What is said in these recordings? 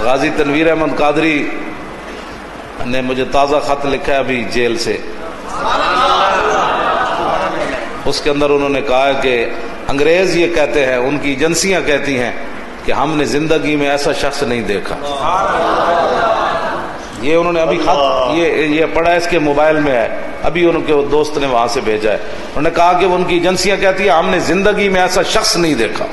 غازی تنویر احمد قادری نے مجھے تازہ خط لکھا ہے ابھی جیل سے. اس کے اندر انہوں نے کہا کہ انگریز یہ کہتے ہیں، ان کی ایجنسیاں کہتی ہیں کہ ہم نے زندگی میں ایسا شخص نہیں دیکھا. یہ انہوں نے ابھی خط یہ پڑھا ہے، اس کے موبائل میں ہے، ابھی ان کے دوست نے وہاں سے بھیجا ہے. انہوں نے کہا کہ ان کی ایجنسیاں کہتی ہیں ہم نے زندگی میں ایسا شخص نہیں دیکھا.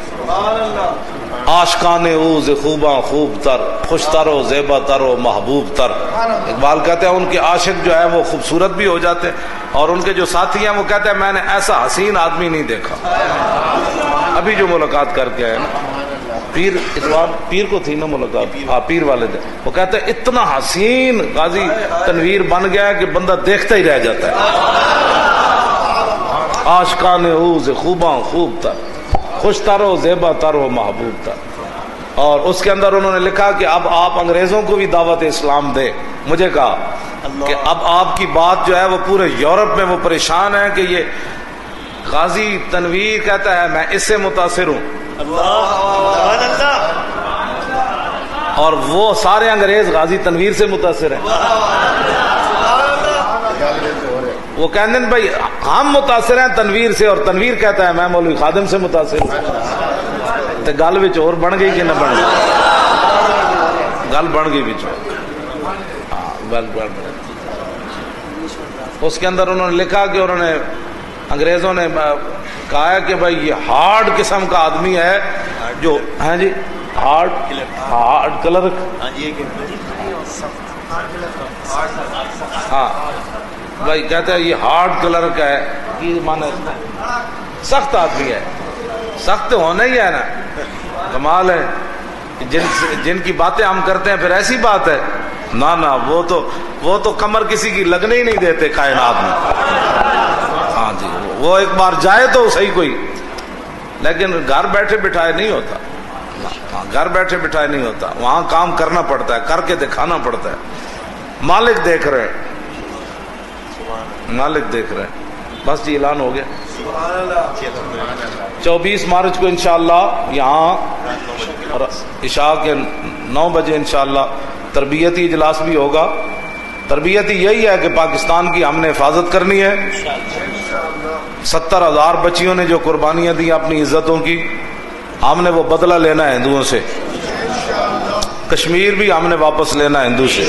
عاشقان اوز خوباں خوب تر، خوش تر و زیبا تر و محبوب تر. اقبال کہتے ہیں ان کے عاشق جو ہے وہ خوبصورت بھی ہو جاتے ہیں، اور ان کے جو ساتھی ہیں وہ کہتے ہیں میں نے ایسا حسین آدمی نہیں دیکھا. ابھی جو ملاقات کر کے آئے نا پیر، اتوار پیر کو تھی نا ملاقات، ہاں پیر والے دن، وہ کہتے ہیں اتنا حسین غازی تنویر بن گیا ہے کہ بندہ دیکھتا ہی رہ جاتا ہے. عاشقان اوز خوباں خوب تر، خوش تر و زیبا تر و محبوب تر. اور اس کے اندر انہوں نے لکھا کہ اب آپ انگریزوں کو بھی دعوت اسلام دیں. مجھے کہا کہ اب آپ کی بات جو ہے وہ پورے یورپ میں وہ پریشان ہے کہ یہ غازی تنویر کہتا ہے میں اس سے متاثر ہوں، اور وہ سارے انگریز غازی تنویر سے متاثر ہیں. وہ کہتے ہیں بھائی ہم متاثر ہیں تنویر سے، اور تنویر کہتا ہے میں مولوی خادم سے متاثر ہوں. تو گل وچ اور بن گئی کہ نہ بن گئی؟ گل بن گئی وچ. گل بن گئی. اس کے اندر انہوں نے لکھا کہ انہوں نے انگریزوں نے کہا ہے کہ بھائی یہ ہارڈ قسم کا آدمی ہے جو ہیں جی ہارڈ کلر. ہاں بھائی کہتے ہیں یہ ہارڈ کلر کا ہے، یہ مانے سخت آدمی ہے. سخت ہونا ہی ہے نا، کمال ہے. جن کی باتیں ہم کرتے ہیں پھر ایسی بات ہے نا وہ تو کمر کسی کی لگنے ہی نہیں دیتے کائنات میں. ہاں جی وہ ایک بار جائے تو صحیح کوئی، لیکن گھر بیٹھے بٹھائے نہیں ہوتا. گھر بیٹھے بٹھائے نہیں ہوتا، وہاں کام کرنا پڑتا ہے، کر کے دکھانا پڑتا ہے. مالک دیکھ رہے ہیں، مالک دیکھ رہے ہیں. بس جی اعلان ہو گیا. 24 مارچ کو انشاءاللہ یہاں عشاء کے 9 بجے انشاءاللہ تربیتی اجلاس بھی ہوگا. تربیتی یہی ہے کہ پاکستان کی ہم نے حفاظت کرنی ہے. 70,000 بچیوں نے جو قربانیاں دی اپنی عزتوں کی، ہم نے وہ بدلہ لینا ہے ہندوؤں سے. کشمیر بھی ہم نے واپس لینا ہے ہندو سے.